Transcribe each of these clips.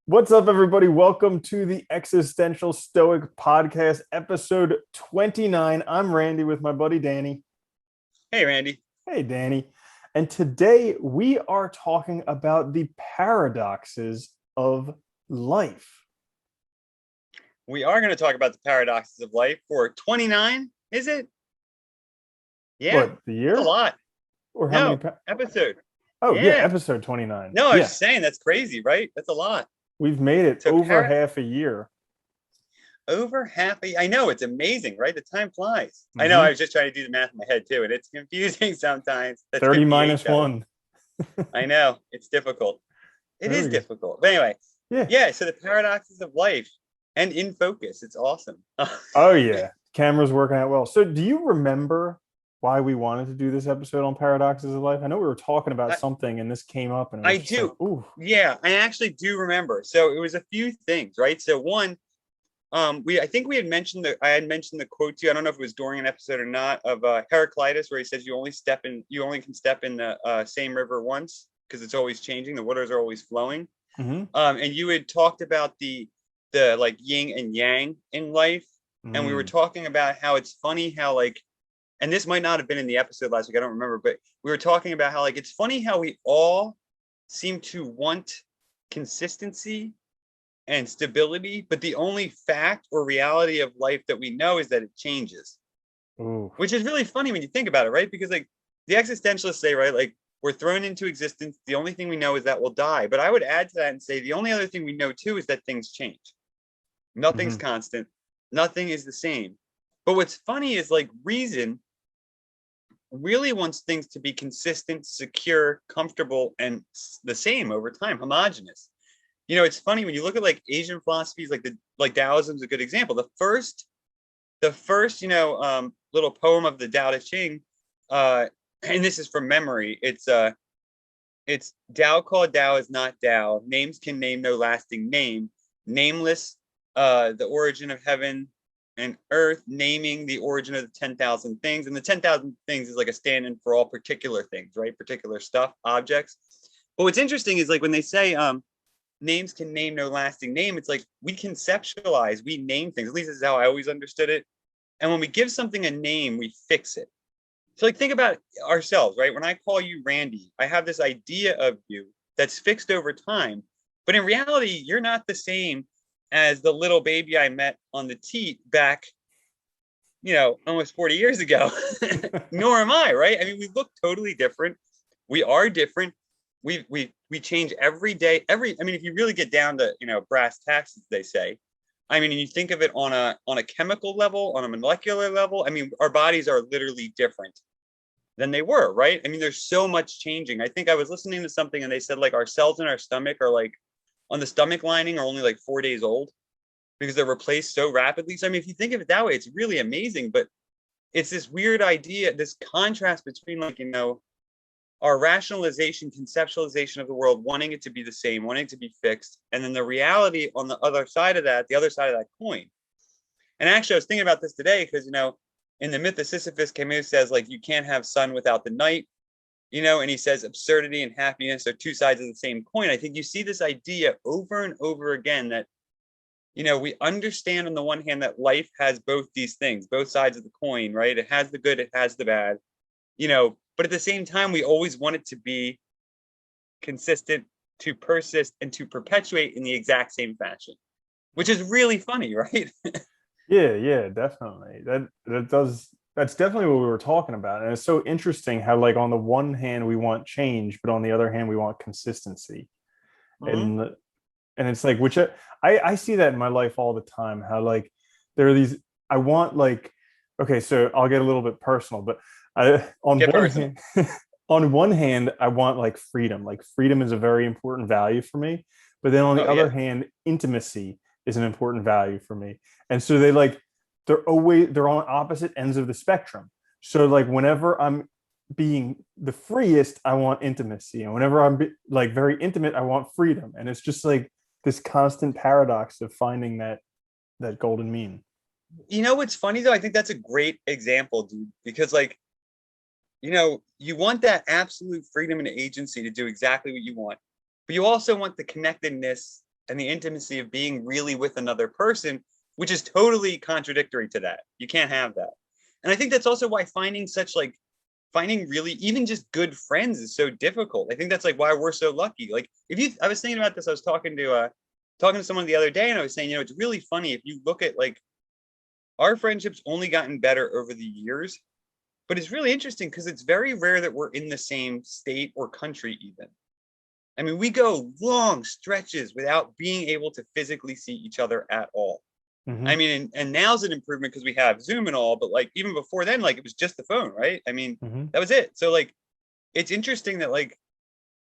What's up, everybody? Welcome to the Existential Stoic podcast, episode 29. I'm Randy with my buddy Danny. Hey, Randy. Hey, Danny. And today we are talking about the paradoxes of life. We are going to talk about the paradoxes of life for 29, is it? Yeah, What, the that's a year? lot. Or how many? No, episode. Oh, yeah, Yeah. episode 29. No, I was Yeah, just saying that's crazy, right? That's a lot. we've made it So over half a year. over half a, I know, it's amazing, right? The time flies. I know, I Mhm. was just trying to do the math in my head too, and it's confusing sometimes. That's 30 58 minus though. 1. I know, it's difficult. It There is we go. difficult. But anyway, Yeah. yeah, so the paradoxes of life and in focus. It's awesome. Oh, yeah. Camera's working out well. So, do you remember why we wanted to do this episode on paradoxes of life? I know we were talking about I, something and this came up and it I was just like, do. ooh. Yeah, I actually do remember. So it was a few things, right? So one, I think we had mentioned I had mentioned the quote to you. I don't know if it was during an episode or not of Heraclitus, where he says you only can step in the same river once because it's always changing. The waters are always flowing. Mm-hmm. And you had talked about the like yin and yang in life, and we were Mm. talking about how it's funny how like, and this might not have been in the episode last week, I don't remember, but we were talking about how like it's funny how we all seem to want consistency and stability, but the only fact or reality of life that we know is that it changes, Ooh. which is really funny when you think about it, right? Because like the existentialists say, right, like we're thrown into existence. The only thing we know is that we'll die. But I would add to that and say the only other thing we know too is that things change. Nothing's Mm-hmm. constant. Nothing is the same. But what's funny is like reason really wants things to be consistent, secure, comfortable, and the same over time, homogenous. You know, it's funny when you look at like Asian philosophies, like Taoism is a good example. The first little poem of the Tao Te Ching, and this is from memory. It's Tao called Tao is not Tao. Names can name no lasting name. Nameless, the origin of heaven and earth, naming the origin of the 10,000 things. And the 10,000 things is like a stand-in for all particular things, right? Particular stuff, objects. But what's interesting is like when they say names can name no lasting name, it's like we conceptualize, we name things. At least this is how I always understood it. And when we give something a name, we fix it. So like think about ourselves, right? When I call you Randy, I have this idea of you that's fixed over time. But in reality, you're not the same as the little baby I met on the teat back, almost 40 years ago. Nor am I, right? I mean, we look totally different. We are different. We change every day. I mean, if you really get down to, brass tacks, as they say, I mean, and you think of it on a chemical level, on a molecular level, I mean, our bodies are literally different than they were, right? I mean, there's so much changing. I think I was listening to something and they said like our cells in our stomach are like on the stomach lining are only like 4 days old because they're replaced so rapidly. So I mean, if you think of it that way, it's really amazing. But it's this weird idea, this contrast between like, our rationalization, conceptualization of the world, wanting it to be the same, wanting it to be fixed, and then the reality on the other side of that, the other side of that coin. And actually, I was thinking about this today because, in the myth of Sisyphus, Camus says, like, you can't have sun without the night, and he says absurdity and happiness are two sides of the same coin. I think you see this idea over and over again that, we understand on the one hand that life has both these things, both sides of the coin, right? It has the good, it has the bad, but at the same time, we always want it to be consistent, to persist, and to perpetuate in the exact same fashion, which is really funny, right? Yeah, definitely. That's definitely what we were talking about. And it's so interesting how like on the one hand we want change, but on the other hand we want consistency. Mm-hmm. And it's like which I see that in my life all the time, how like there are these I want like okay, so I'll get a little bit personal, but on Get one personal. hand on one hand I want like freedom. Like freedom is a very important value for me, but then on the Oh other yeah. hand intimacy is an important value for me. And so they're on opposite ends of the spectrum. So like whenever I'm being the freest, I want intimacy, and whenever like very intimate, I want freedom. And it's just like this constant paradox of finding that golden mean. You know what's funny though? I think that's a great example, dude, because like, you want that absolute freedom and agency to do exactly what you want, but you also want the connectedness and the intimacy of being really with another person, which is totally contradictory to that. You can't have that. And I think that's also why finding really even just good friends is so difficult. I think that's like why we're so lucky. Like if you I was thinking about this, I was talking to someone the other day, and I was saying, it's really funny if you look at like our friendships only gotten better over the years, but it's really interesting because it's very rare that we're in the same state or country even. I mean, we go long stretches without being able to physically see each other at all. I Hmm. mean, and now's an improvement because we have Zoom and all, but like even before then, like it was just the phone, right? I mean, Hmm. that was it. So like it's interesting that like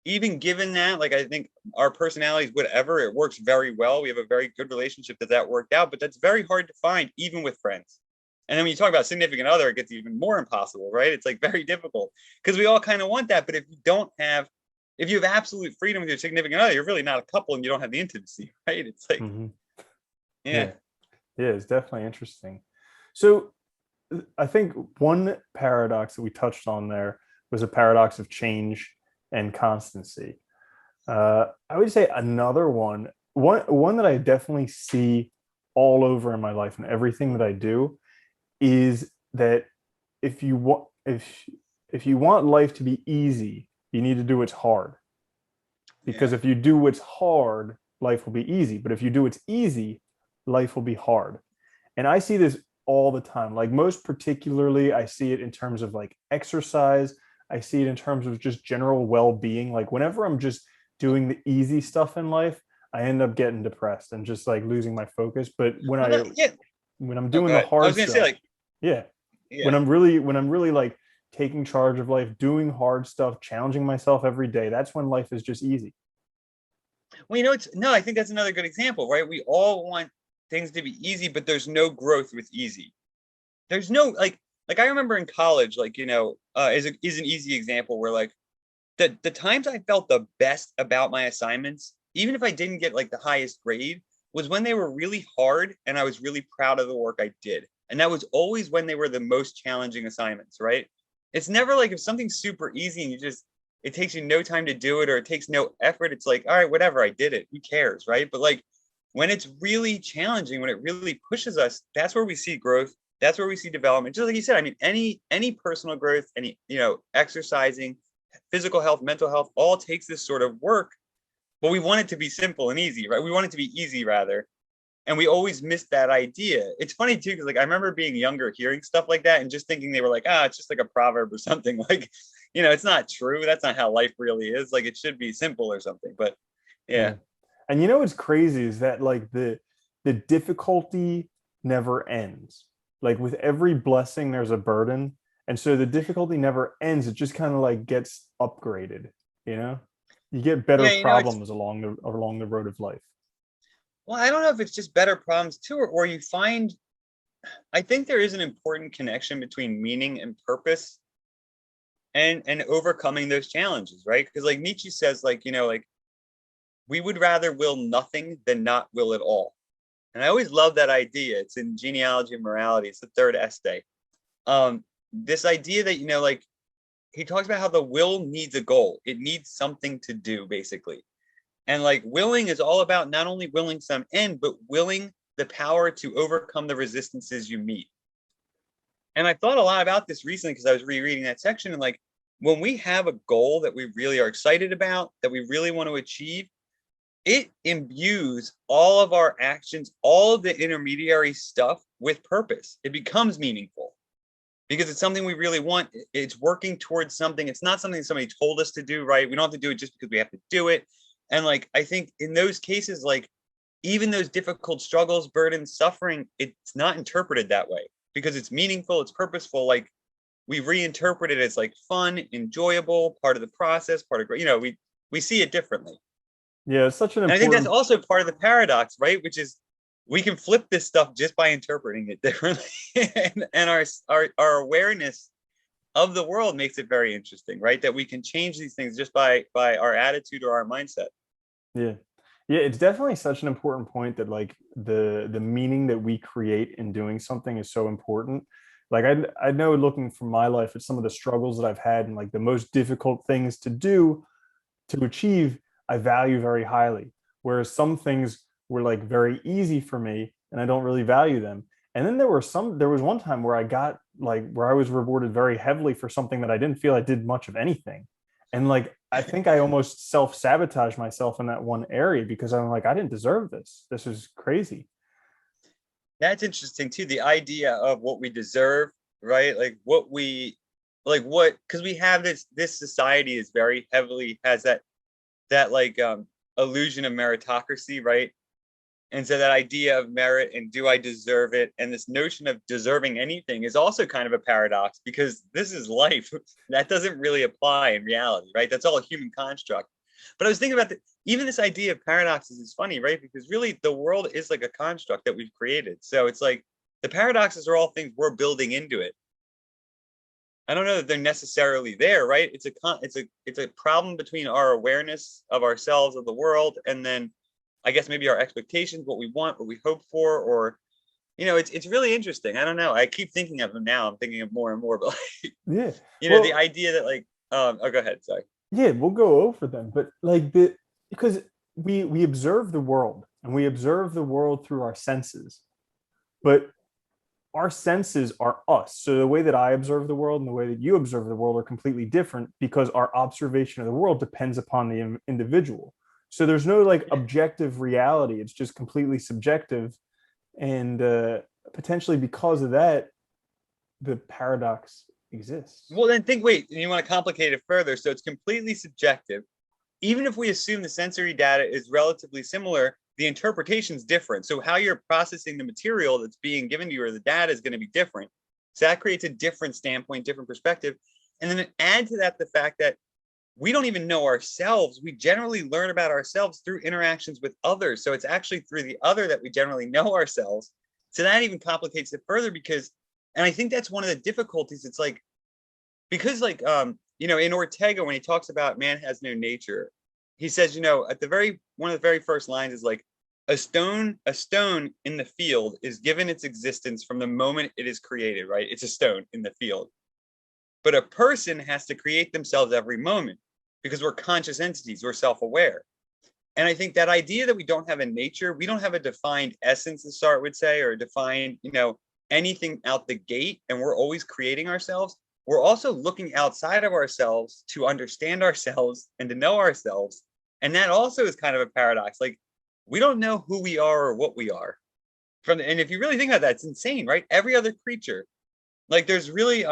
even given that, like I think our personalities, whatever, it works very well. We have a very good relationship that worked out, but that's very hard to find even with friends. And then when you talk about significant other, it gets even more impossible, right? It's like very difficult because we all kind of want that. But if you have absolute freedom with your significant other, you're really not a couple and you don't have the intimacy, right? It's like, Hmm. yeah, Yeah. Yeah, it's definitely interesting. So I think one paradox that we touched on there was a paradox of change and constancy. I would say another one that I definitely see all over in my life and everything that I do is that if you want if you want life to be easy, you need to do what's hard. Because yeah. if you do what's hard, life will be easy. But if you do what's easy, life will be hard. And I see this all the time. Like most particularly, I see it in terms of like exercise. I see it in terms of just general well-being. Like whenever I'm just doing the easy stuff in life, I end up getting depressed and just like losing my focus. But Well, that, yeah. when I'm Oh, doing go the ahead. I was hard gonna say stuff, like, yeah, yeah. when I'm really like taking charge of life, doing hard stuff, challenging myself every day, that's when life is just easy. Well, it's no, I think that's another good example, right? We all want things to be easy, but there's no growth with easy. There's no like I remember in college, like, is an easy example where like the times I felt the best about my assignments, even if I didn't get like the highest grade, was when they were really hard and I was really proud of the work I did. And that was always when they were the most challenging assignments, right? It's never like if something's super easy and it takes you no time to do it or it takes no effort, it's like, all right, whatever, I did it. Who cares, right? But like when it's really challenging, when it really pushes us, that's where we see growth. That's where we see development. Just like you said, I mean, any personal growth, any, exercising, physical health, mental health, all takes this sort of work, but we want it to be simple and easy, right? We want it to be easy rather. And we always miss that idea. It's funny too, because like I remember being younger, hearing stuff like that and just thinking they were like, it's just like a proverb or something. Like, it's not true. That's not how life really is. Like it should be simple or something. But yeah. Yeah. And you know what's crazy is that like the difficulty never ends. Like with every blessing, there's a burden. And so the difficulty never ends. It just kind of like gets upgraded, you know? You get better Yeah, it's problems along the road of life. well, I don't know if it's just better problems too, or you find I think there is an important connection between meaning and purpose and overcoming those challenges, right? Because like Nietzsche says, like, like we would rather will nothing than not will at all. And I always love that idea. It's in Genealogy of Morality. It's the third essay. This idea that, like he talks about how the will needs a goal. It needs something to do, basically. And like willing is all about not only willing some end, but willing the power to overcome the resistances you meet. And I thought a lot about this recently because I was rereading that section. And like when we have a goal that we really are excited about, that we really want to achieve, it imbues all of our actions, all of the intermediary stuff with purpose. It becomes meaningful because it's something we really want. It's working towards something. It's not something somebody told us to do, right? We don't have to do it just because we have to do it. And like, I think in those cases, like even those difficult struggles, burdens, suffering, it's not interpreted that way because it's meaningful, it's purposeful. Like we reinterpret it as like fun, enjoyable, part of the process, part of, we see it differently. Yeah, it's such an And I think that's important. also part of the paradox, right? Which is we can flip this stuff just by interpreting it differently. And our awareness of the world makes it very interesting, right? That we can change these things just by our attitude or our mindset. Yeah. Yeah, it's definitely such an important point that like the meaning that we create in doing something is so important. Like I know looking from my life at some of the struggles that I've had and like the most difficult things to do to achieve, I value very highly. whereas some things were like very easy for me and I don't really value them. And then there was one time where I got like where I was rewarded very heavily for something that I didn't feel I did much of anything. And like I think I almost self-sabotaged myself in that one area because I'm like, I didn't deserve this. This is crazy. That's interesting too. The idea of what we deserve, right? Like what we what because we have this society is very heavily has that like illusion of meritocracy, right? And so that idea of merit and do I deserve it? And this notion of deserving anything is also kind of a paradox because this is life. That doesn't really apply in reality, right? That's all a human construct. But I was thinking about even this idea of paradoxes is funny, right? Because really the world is like a construct that we've created. So it's like the paradoxes are all things we're building into it. I don't know that they're necessarily there, right? It's a problem between our awareness of ourselves, of the world, and then I guess maybe our expectations, what we want, what we hope for, or it's really interesting. I don't know. I keep thinking of them now. I'm thinking of more and more, but like, Yeah. the Well, idea that like, oh, go ahead. Sorry. yeah, we'll go over them, but like the because we observe the world and we observe the world through our senses, but our senses are us. So the way that I observe the world and the way that you observe the world are completely different because our observation of the world depends upon the individual. So there's no like Yeah. objective reality. It's just completely subjective. And potentially because of that, the paradox exists. Well, then wait, you want to complicate it further. So it's completely subjective. Even if we assume the sensory data is relatively similar, the interpretation is different. So how you're processing the material that's being given to you or the data is going to be different. So that creates a different standpoint, different perspective. And then add to that the fact that we don't even know ourselves. We generally learn about ourselves through interactions with others. So it's actually through the other that we generally know ourselves. So that even complicates it further and I think that's one of the difficulties. It's like, because like, in Ortega, when he talks about man has no nature, he says, at one of the very first lines is like, a stone in the field is given its existence from the moment it is created, right? It's a stone in the field. But a person has to create themselves every moment because we're conscious entities, we're self-aware. And I think that idea that we don't have a nature, we don't have a defined essence, as Sartre would say, or a defined, anything out the gate, and we're always creating ourselves. We're also looking outside of ourselves to understand ourselves and to know ourselves. And that also is kind of a paradox. Like, we don't know who we are or what we are. And if you really think about that, it's insane, right? Every other creature, like there's really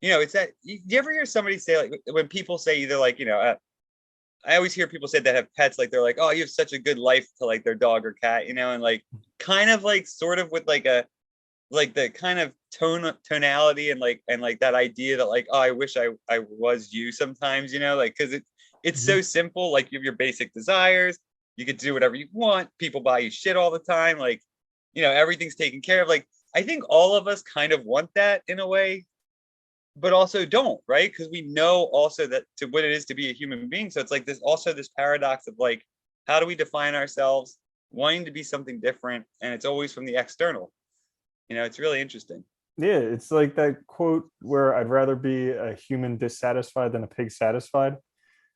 it's that you ever hear somebody say, like, when people say either like, I always hear people say that have pets, like they're like, oh, you have such a good life to like their dog or cat, and like kind of like sort of with like the kind of tonality and that idea that like, oh, I wish I was you sometimes, like, because it's Mhm. so simple. Like, you have your basic desires, you could do whatever you want, people buy you shit all the time, like, everything's taken care of. Like, I think all of us kind of want that in a way, but also don't, right? Because we know also that to what it is to be a human being. So it's like this paradox of like, how do we define ourselves, wanting to be something different, and it's always from the external. It's really interesting. Yeah, it's like that quote where I'd rather be a human dissatisfied than a pig satisfied.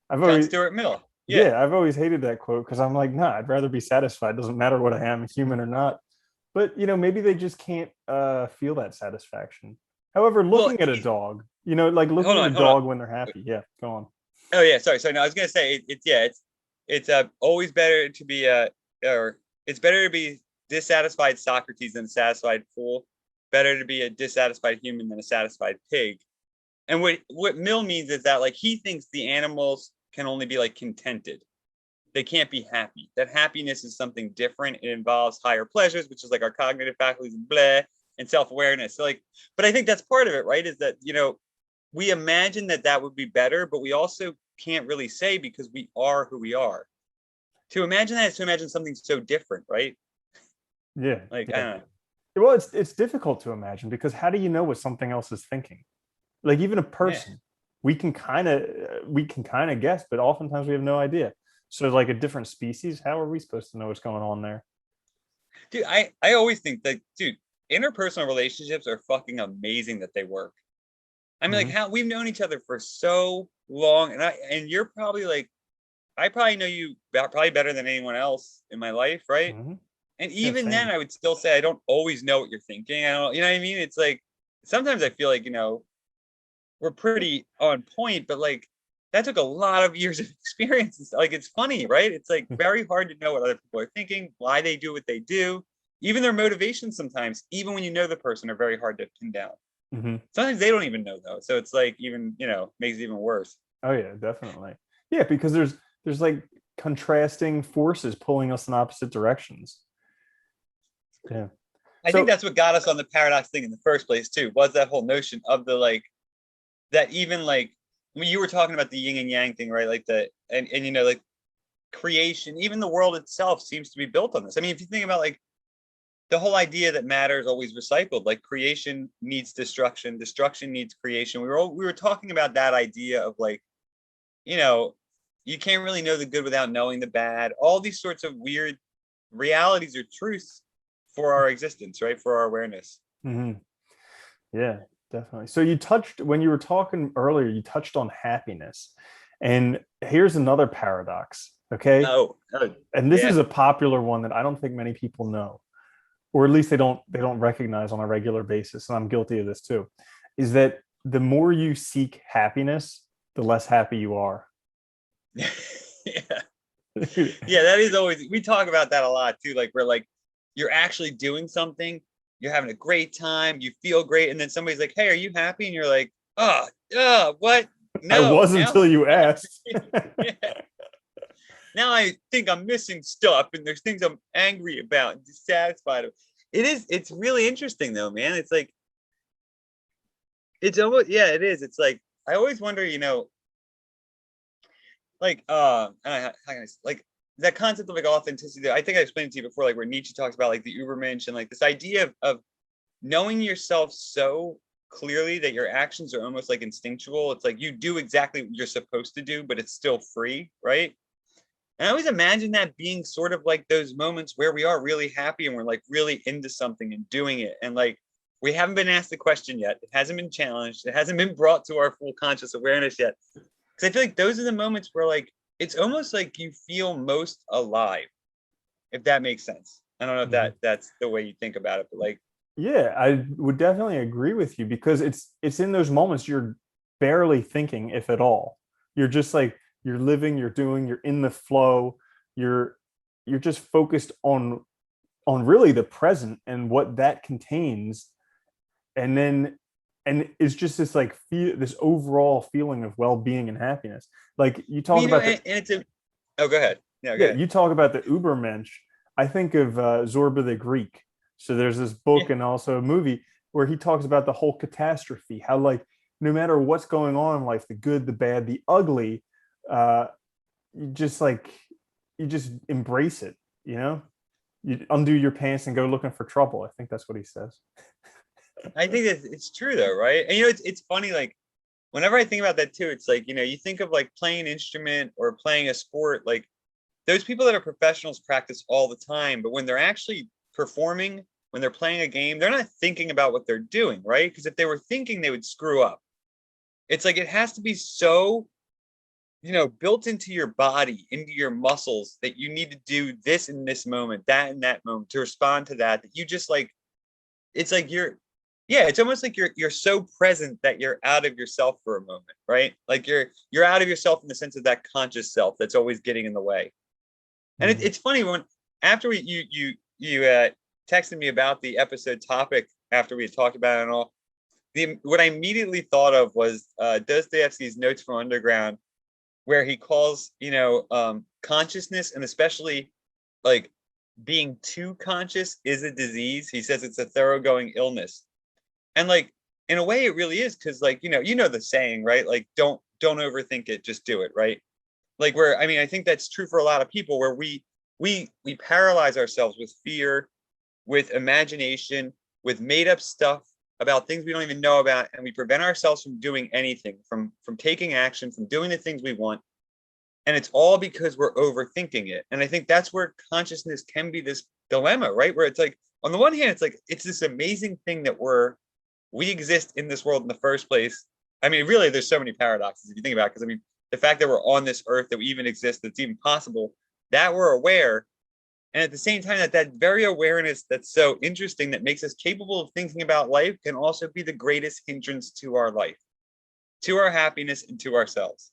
I've John always, Stuart Mill. Yeah. yeah, I've always hated that quote because I'm like, nah, I'd rather be satisfied. Doesn't matter what I am, human or not. But maybe they just can't feel that satisfaction. However, Well, looking at a dog, like hold looking at a on, hold on. dog when they're happy. Yeah, go on. Oh yeah, sorry. So no, I was gonna say it's always better to be or it's better to be dissatisfied Socrates than a satisfied fool. Better to be a dissatisfied human than a satisfied pig. And what Mill means is that like he thinks the animals can only be like contented. They can't be happy. That happiness is something different. It involves higher pleasures, which is like our cognitive faculties and blah, and self-awareness. So like, but I think that's part of it, right? Is that, we imagine that would be better, but we also can't really say because we are who we are. To imagine that is to imagine something so different, right? Yeah, Like, I yeah. don't know. Well, it's difficult to imagine because how do you know what something else is thinking? Like even a Yeah. person, we can kind of guess, but oftentimes we have no idea. So like a different species, how are we supposed to know what's going on there? Dude, I always think that, dude, interpersonal relationships are fucking amazing that they work. I mean, like, Hmm. how we've known each other for so long, and you're probably like I probably know you probably better than anyone else in my life, right? Hmm. And Yeah, even then, same. I would still say I don't always know what you're thinking. I don't, you know what I mean? It's like sometimes I feel like, we're pretty on point, but like that took a lot of years of experience. Like it's funny, right? It's like very hard to know what other people are thinking, why they do what they do, even their motivations sometimes, even when you know the person, are very hard to pin down. Hmm. Sometimes they don't even know though. So it's like even, makes it even worse. Oh yeah, definitely. Yeah, because there's like contrasting forces pulling us in opposite directions. Yeah. I think So that's what got us on the paradox thing in the first place too, was that whole notion of the like that even like when you were talking about the yin and yang thing, right? Like and like creation, even the world itself seems to be built on this. I mean, if you think about like the whole idea that matter is always recycled, like creation needs destruction, destruction needs creation. We were talking about that idea of like, you know, you can't really know the good without knowing the bad. All these sorts of weird realities or truths for our existence, right? For our awareness. mhm. Yeah, definitely. So you touched when you were talking earlier, you touched on happiness. And here's another paradox, okay? Oh, And this is yeah. a popular one that I don't think many people know, or at least they don't recognize on a regular basis, and I'm guilty of this too, is that the more you seek happiness, the less happy you are. Yeah. Yeah, that is always, we talk about that a lot too. Like we're like, you're actually doing something, you're having a great time, you feel great, and then somebody's like, "Hey, are you happy?" And you're like, "Oh, what? I No, was now until you asked. yeah. Now I think I'm missing stuff, and there's things I'm angry about and dissatisfied with." It's really interesting though, man. It's like it's almost, yeah, it is. It's like I always wonder, like how can I like that concept of like authenticity. I think I explained to you before, like where Nietzsche talks about like the Übermensch and like this idea of knowing yourself so clearly that your actions are almost like instinctual. It's like you do exactly what you're supposed to do, but it's still free, right? And I always imagine that being sort of like those moments where we are really happy and we're like really into something and doing it. And like we haven't been asked the question yet. It hasn't been challenged. It hasn't been brought to our full conscious awareness yet. Because I feel like those are the moments where like it's almost like you feel most alive, if that makes sense. I don't know if Mhm. that's the way you think about it, but like Yeah, I would definitely agree with you because it's in those moments you're barely thinking, if at all. You're just like you're living, you're doing, you're in the flow, you're you're just focused on really the present and what that contains, and then and it's just this like this overall feeling of well-being and happiness. Like you I talk mean, about the and it's a, oh, go ahead. Yeah, go yeah, ahead. you talk about the Ubermensch. I think of Zorba the Greek. So there's this Yeah. book and also a movie where he talks about the whole catastrophe, how like no matter what's going on in life, the good, the bad, the ugly, uh, you just like you just embrace it, you know? You undo your pants and go looking for trouble. I think that's what he says. I think that it's true though, right? And it's funny, like whenever I think about that too, it's like, you think of like playing an instrument or playing a sport, like those people that are professionals practice all the time, but when they're actually performing, when they're playing a game, they're not thinking about what they're doing, right? Because if they were thinking, they would screw up. It's like it has to be so, built into your body, into your muscles, that you need to do this in this moment, that in that moment to respond to that, that you just like, it's like yeah, it's almost like you're so present that you're out of yourself for a moment, right? Like you're out of yourself in the sense of that conscious self that's always getting in the way. And Mhm. it's funny when after you texted me about the episode topic after we had talked about it and all, what I immediately thought of was Dostoevsky's Notes from Underground, where he calls consciousness, and especially like being too conscious, is a disease. He says it's a thoroughgoing illness, and like in a way it really is, because like the saying, right? Like don't overthink it, just do it, right? Like where I mean I think that's true for a lot of people, where we paralyze ourselves with fear, with imagination, with made up stuff about things we don't even know about, and we prevent ourselves from doing anything, from taking action, from doing the things we want. And it's all because we're overthinking it. And I think that's where consciousness can be this dilemma, right? Where it's like on the one hand it's like it's this amazing thing that we exist in this world in the first place. I mean, really, there's so many paradoxes if you think about it, because I mean, the fact that we're on this earth, that we even exist, that's even possible, that we're aware. And at the same time, that very awareness that's so interesting, that makes us capable of thinking about life, can also be the greatest hindrance to our life, to our happiness, and to ourselves.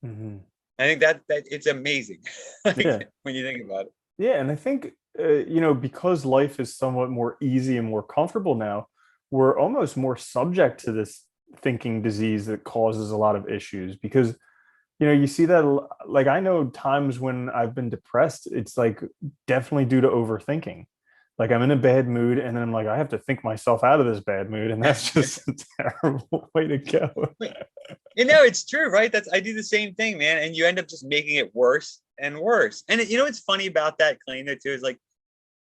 Hmm. I think that it's amazing Yeah. like, when you think about it. Yeah, and I think because life is somewhat more easy and more comfortable now, we're almost more subject to this thinking disease that causes a lot of issues. Because you see that, like, I know times when I've been depressed, it's like definitely due to overthinking. Like, I'm in a bad mood, and then I'm like, I have to think myself out of this bad mood, and that's just a terrible way to go. It's true, right? I do the same thing, man. And you end up just making it worse and worse. And what's funny about that claim though too is like,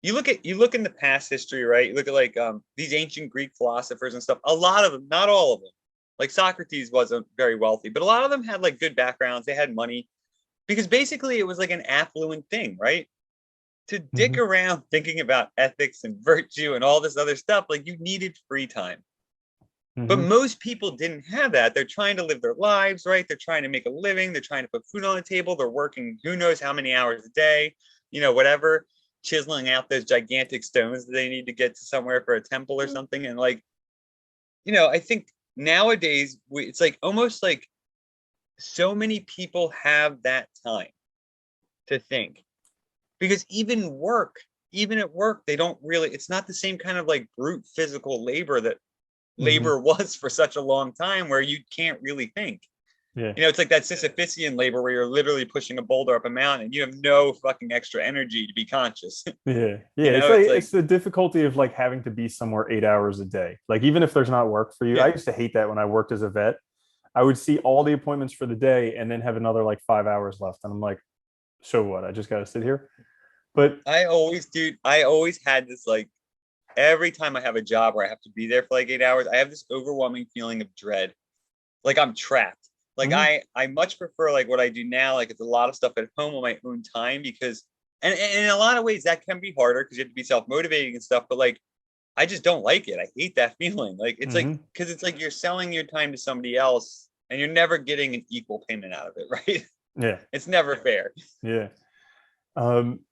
you look in the past history, right? You look at like these ancient Greek philosophers and stuff. A lot of them, not all of them. Like Socrates wasn't very wealthy, but a lot of them had like good backgrounds. They had money because basically it was like an affluent thing, right? To dick Hmm. around thinking about ethics and virtue and all this other stuff, like you needed free time. But Hmm. most people didn't have that. They're trying to live their lives, right? They're trying to make a living. They're trying to put food on the table. They're working who knows how many hours a day, whatever, chiseling out those gigantic stones that they need to get to somewhere for a temple or something. And like, I think nowadays it's like almost like so many people have that time to think, because even at work, they don't really, it's not the same kind of like brute physical labor that Hmm. labor was for such a long time, where you can't really think. Yeah. It's like that Sisyphusian labor where you're literally pushing a boulder up a mountain and you have no fucking extra energy to be conscious. Yeah. Yeah. It's like It's like, it's the difficulty of like having to be somewhere 8 hours a day. Like, even if there's not work for you, I yeah, used to hate that when I worked as a vet. I would see all the appointments for the day and then have another like 5 hours left. And I'm like, so what? I just gotta sit here. But I always had this like, every time I have a job where I have to be there for like 8 hours, I have this overwhelming feeling of dread. Like I'm trapped. Like mhm, I much prefer like what I do now. Like it's a lot of stuff at home on my own time, because and in a lot of ways that can be harder because you have to be self-motivating and stuff. But like I just don't like it. I hate that feeling. Like it's like, mhm, because it's like you're selling your time to somebody else and you're never getting an equal payment out of it, right? yeah, It's never fair. yeah.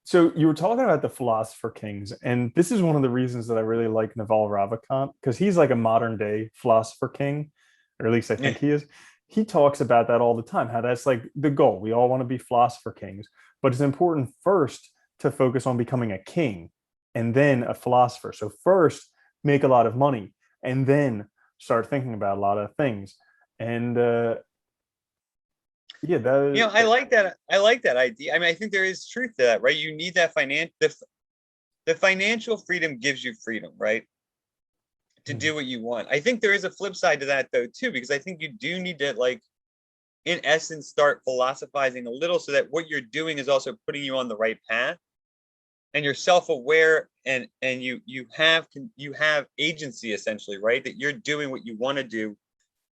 So you were talking about the Philosopher Kings, and this is one of the reasons that I really like Naval Ravikant, because he's like a modern day philosopher king, or at least I Yeah. think he is. He talks about that all the time, how that's like the goal. We all want to be philosopher kings, but it's important first to focus on becoming a king and then a philosopher. So first make a lot of money and then start thinking about a lot of things. And yeah, I like that. I like that idea. I mean, I think there is truth to that, right? You need that the financial freedom gives you freedom, right? To Mhm, do what you want. I think there is a flip side to that though too, because I think you do need to like in essence start philosophizing a little, so that what you're doing is also putting you on the right path, and you're self-aware, and you have agency essentially, right? That you're doing what you want to do,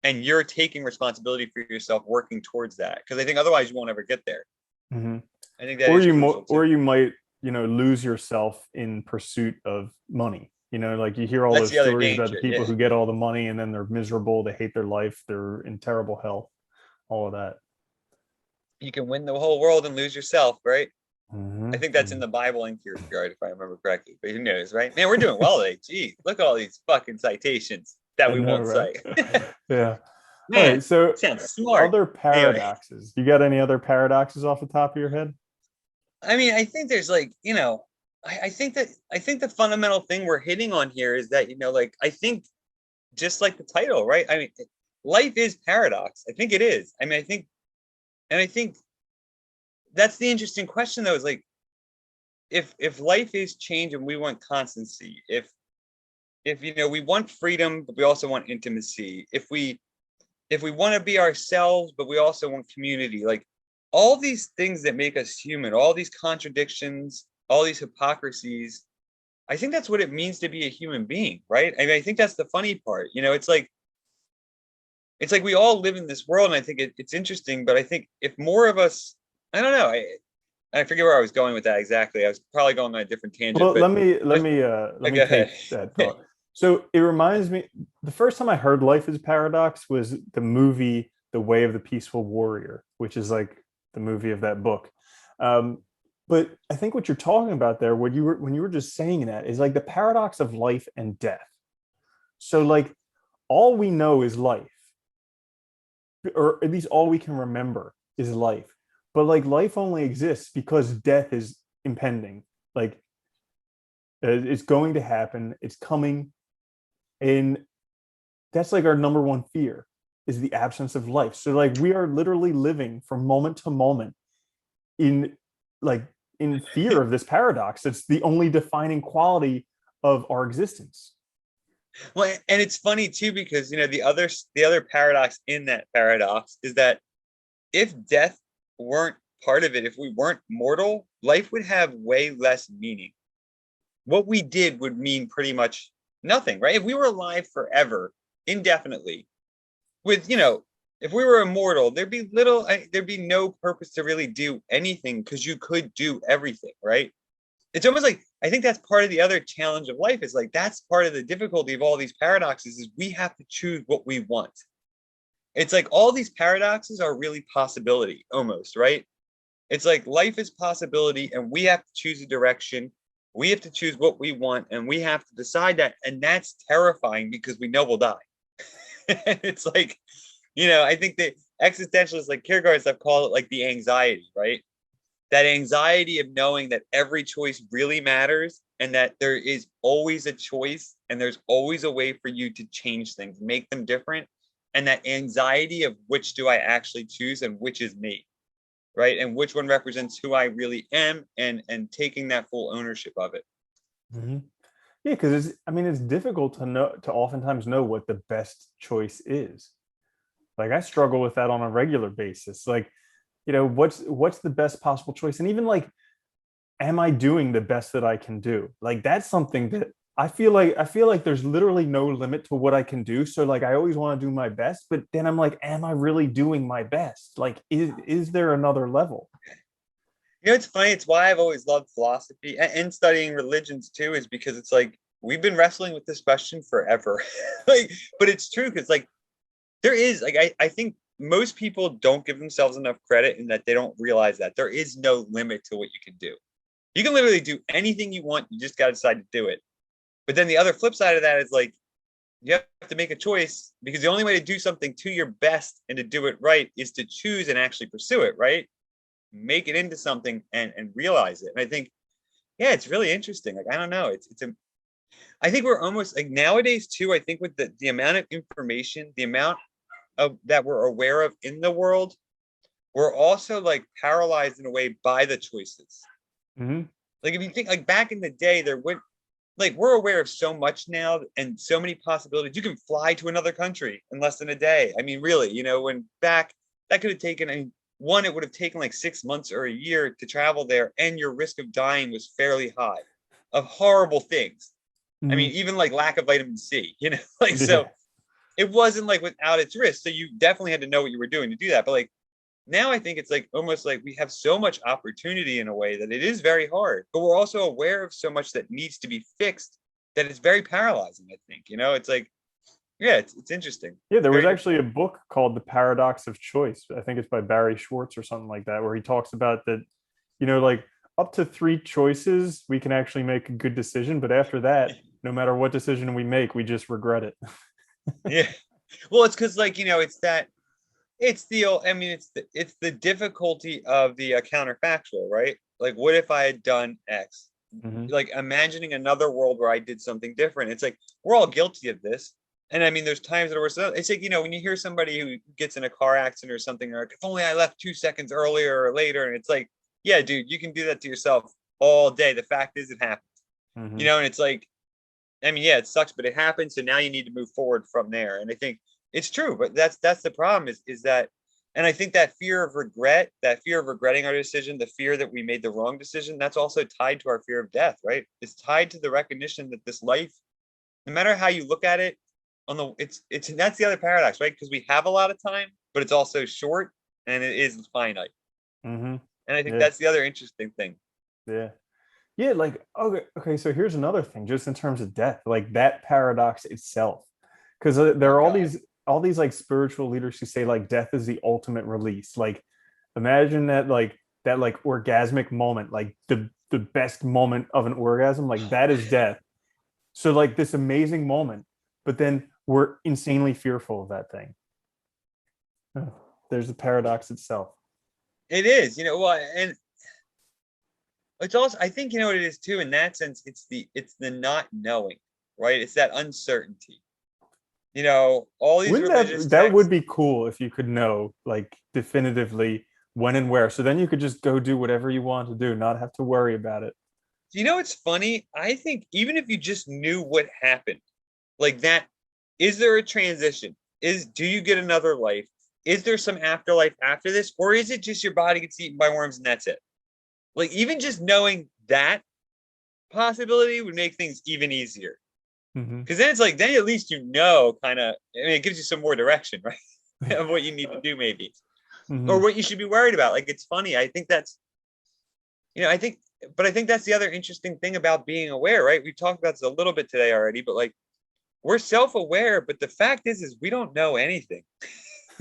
and you're taking responsibility for yourself, working towards that, because I think otherwise you won't ever get there. mhm. I think that is crucial Or too. you might lose yourself in pursuit of money. Like, you hear all That's those the other stories about the danger. people Yeah, who get all the money and then they're miserable, they hate their life, they're in terrible health, all of that. you can win the whole world and lose yourself, right? I think that's in Hmm. the Bible and Kierkegaard, if I remember correctly. But who knows, right? Man, we're doing well today. Gee, look at all these fucking citations that I we know, won't right? cite. Yeah. All right, Man, so sounds smart. other Anyway, paradoxes, you got any other paradoxes off the top of your head? I mean, I think there's like, I think the fundamental thing we're hitting on here is that, like, I think just like the title, right? I mean, life is paradox. I think it is. I mean, I think that's the interesting question though, is like, if life is change and we want constancy, if we want freedom, but we also want intimacy, if we want to be ourselves, but we also want community, like all these things that make us human, all these contradictions, all these hypocrisies, I think that's what it means to be a human being, right? I mean, I think that's the funny part. It's like we all live in this world, and I think it's interesting. But I think if more of us, I don't know, I forget where I was going with that exactly. I was probably going on a different tangent, Well, but let just me go ahead. take that thought. So it reminds me, the first time I heard life is paradox was the movie The Way of the Peaceful Warrior, which is like the movie of that book. Um, but I think what you're talking about there, when you were just saying that, is like the paradox of life and death. So like all we know is life, or at least all we can remember is life. But like life only exists because death is impending. Like it's going to happen. It's coming, and that's like our number one fear is the absence of life. So like we are literally living from moment to moment in like in fear of this paradox. It's the only defining quality of our existence. Well, and it's funny too because the other paradox in that paradox is that if death weren't part of it, if we weren't mortal, life would have way less meaning. What we did would mean pretty much nothing, right? If we were alive forever, indefinitely, with if we were immortal, there'd be no purpose to really do anything because you could do everything, right? It's almost like I think that's part of the other challenge of life is like that's part of the difficulty of all these paradoxes is we have to choose what we want. It's like all these paradoxes are really possibility almost, right? It's like life is possibility and we have to choose a direction. We have to choose what we want and we have to decide that. And that's terrifying because we know we'll die. It's like, I think that existentialists like Kierkegaard stuff call it like the anxiety, right? That anxiety of knowing that every choice really matters and that there is always a choice and there's always a way for you to change things, make them different. And that anxiety of which do I actually choose and which is me, right? And which one represents who I really am and taking that full ownership of it. Mm-hmm. Yeah, because it's difficult to oftentimes know what the best choice is. Like I struggle with that on a regular basis. Like, what's the best possible choice? And even like, am I doing the best that I can do? Like that's something that I feel like there's literally no limit to what I can do. So like I always want to do my best, but then I'm like, am I really doing my best? Like, is there another level? It's funny. It's why I've always loved philosophy and studying religions too, is because it's like we've been wrestling with this question forever. Like, but it's true because like there is like I think most people don't give themselves enough credit in that they don't realize that there is no limit to what you can do. You can literally do anything you want. You just got to decide to do it. But then the other flip side of that is like you have to make a choice because the only way to do something to your best and to do it right is to choose and actually pursue it, right? Make it into something and realize it. And I think, yeah, it's really interesting. Like, I don't know. I think we're almost like nowadays too, I think with the amount of information, the amount of that we're aware of in the world, we're also like paralyzed in a way by the choices. Mm-hmm. Like if you think like back in the day, there would like we're aware of so much now and so many possibilities. You can fly to another country in less than a day. I mean, really, when back that could have taken, one, it would have taken like 6 months or a year to travel there, and your risk of dying was fairly high of horrible things. I Mm-hmm. mean, even like lack of vitamin C, like so Yeah. it wasn't like without its risk. So you definitely had to know what you were doing to do that. But like now I think it's like almost like we have so much opportunity in a way that it is very hard, but we're also aware of so much that needs to be fixed that it's very paralyzing, I think. It's like, yeah, it's interesting. Yeah, there was Very actually difficult. a book called The Paradox of Choice. I think it's by Barry Schwartz or something like that, where he talks about that, like up to three choices, we can actually make a good decision. But after that, no matter what decision we make, we just regret it. Yeah. Well, it's because like, it's the difficulty of the counterfactual, right? Like, what if I had done X? Mm-hmm. Like imagining another world where I did something different. It's like we're all guilty of this. And I mean, there's times that it's like, when you hear somebody who gets in a car accident or something, or like, if only I left 2 seconds earlier or later, and it's like, yeah, dude, you can do that to yourself all day. The fact is, it happened, Mm-hmm. and it's like, I mean, yeah, it sucks, but it happened. So now you need to move forward from there. And I think it's true, but that's the problem is that, and I think that fear of regret, that fear of regretting our decision, the fear that we made the wrong decision, that's also tied to our fear of death, right? It's tied to the recognition that this life, no matter how you look at it, it's that's the other paradox, right? Because we have a lot of time, but it's also short and it is finite. Mm-hmm. And I think Yeah. that's the other interesting thing. Yeah. Yeah. Like, okay. So here's another thing, just in terms of death, like that paradox itself. Because there Oh are all God. these all these like spiritual leaders who say like death is the ultimate release. Like imagine that like orgasmic moment, like the best moment of an orgasm, like that is death. So like this amazing moment, but then we're insanely fearful of that thing. Oh, there's the paradox itself. It is, well, and it's also, I think, what it is too, in that sense, it's the not knowing, right? It's that uncertainty. All these Wouldn't religious that would texts. be cool if you could know like definitively when and where. So then you could just go do whatever you want to do, not have to worry about it. It's funny? I think even if you just knew what happened, like that, is there a transition? Do you get another life? Is there some afterlife after this? Or is it just your body gets eaten by worms and that's it? Like, even just knowing that possibility would make things even easier. Mm-hmm. Because then it's like, then at least kind of, it gives you some more direction, right? Of what you need to do, maybe. Or Mm-hmm. what you should be worried about. Like, it's funny. I think that's, I think, but I think that's the other interesting thing about being aware, right? We've talked about this a little bit today already, but like, we're self-aware, but the fact is we don't know anything.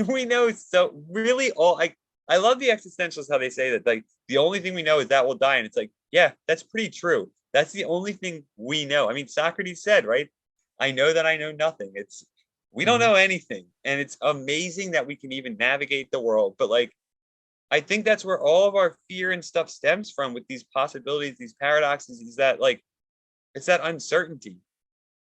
We know so really I love the existentialists how they say that like the only thing we know is that we'll die, and it's like, yeah, that's pretty true. That's the only thing we know. I mean, Socrates said, right? I know that I know nothing. We don't Mm-hmm. know anything, and it's amazing that we can even navigate the world. But like, I think that's where all of our fear and stuff stems from with these possibilities, these paradoxes, is that like it's that uncertainty.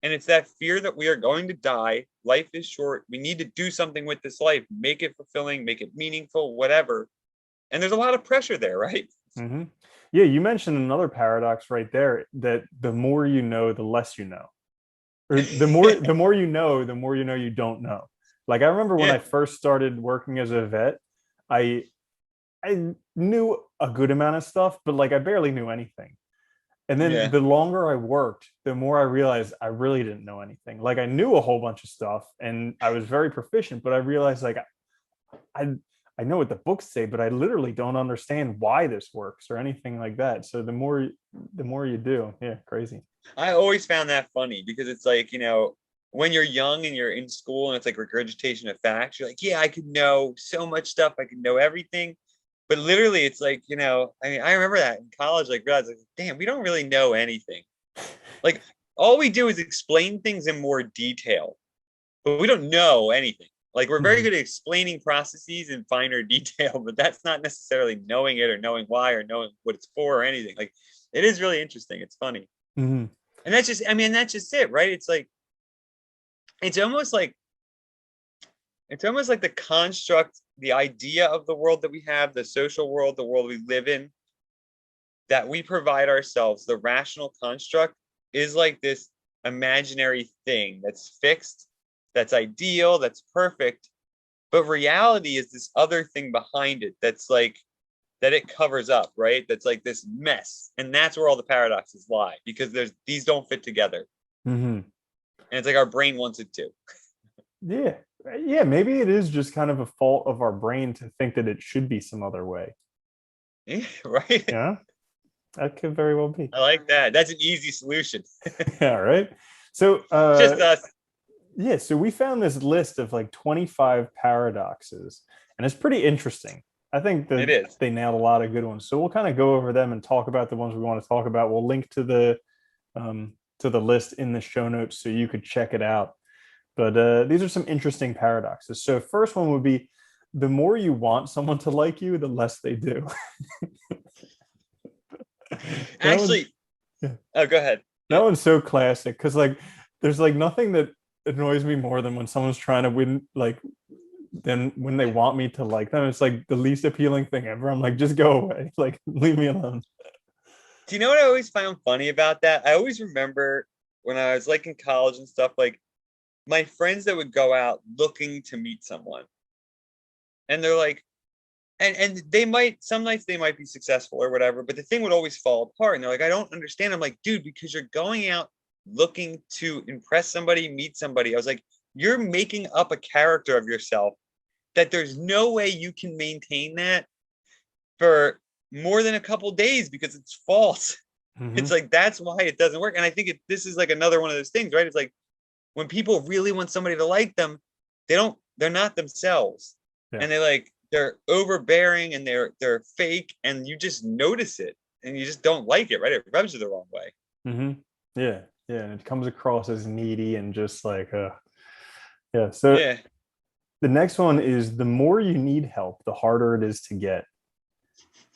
And it's that fear that we are going to die. Life is short. We need to do something with this life, make it fulfilling, make it meaningful, whatever. And there's a lot of pressure there, right? Mm-hmm. Yeah, you mentioned another paradox right there, that the more you know, the less you know. Or the more you know you don't know. Like I remember when Yeah. I first started working as a vet, I I knew a good amount of stuff, but like I barely knew anything. And then Yeah. the longer I worked, the more I realized I really didn't know anything. Like I knew a whole bunch of stuff and I was very proficient, but I realized like I I know what the books say, but I literally don't understand why this works or anything like that. So the more you do, yeah, crazy. I always found that funny because it's like, when you're young and you're in school and it's like regurgitation of facts, you're like, yeah, I could know so much stuff. I could know everything. But literally, it's like, I mean, I remember that in college, like, realized, like, damn, we don't really know anything. Like, all we do is explain things in more detail, but we don't know anything. Like, we're very Mhm. good at explaining processes in finer detail, but that's not necessarily knowing it or knowing why or knowing what it's for or anything. Like, it is really interesting. It's funny. Mhm. And that's just, I mean, that's just it, right? It's like, it's almost like, it's almost like the construct, the idea of the world that we have, the social world, the world we live in, that we provide ourselves, the rational construct is like this imaginary thing that's fixed, that's ideal, that's perfect. But reality is this other thing behind it that's like, that it covers up, right? That's like this mess. And that's where all the paradoxes lie, because these don't fit together. Mhm. And it's like our brain wants it to. Yeah. Yeah, maybe it is just kind of a fault of our brain to think that it should be some other way. Yeah, right? Yeah, that could very well be. I like that. That's an easy solution. Yeah, right. So Just us. yeah, so we found this list of like 25 paradoxes, and it's pretty interesting. I think It that is. they nailed a lot of good ones. So we'll kind of go over them and talk about the ones we want to talk about. We'll link to the list in the show notes so you could check it out. But these are some interesting paradoxes. So first one would be the more you want someone to like you, the less they do. That one's Actually, oh, go ahead. that Yeah. one's so classic because like there's like nothing that annoys me more than when someone's trying to win like than when they want me to like them. It's like the least appealing thing ever. I'm like, just go away. Like leave me alone. Do you know what I always found funny about that? I always remember when I was like in college and stuff, like my friends that would go out looking to meet someone. And they're like, and they might, some nights they might be successful or whatever, but the thing would always fall apart. And they're like, I don't understand. I'm like, dude, because you're going out looking to impress somebody, meet somebody. I was like, you're making up a character of yourself that there's no way you can maintain that for more than a couple days because it's false. It's Mm-hmm. like, that's why it doesn't work. And I think this is like another one of those things, right? It's like when people really want somebody to like them, they're not themselves. Yeah. And they're overbearing and they're fake, and you just notice it and you just don't like it, right? It rubs you the wrong way. Hmm. Yeah. Yeah. And it comes across as needy and just like, yeah. So Yeah. the next one is the more you need help, the harder it is to get.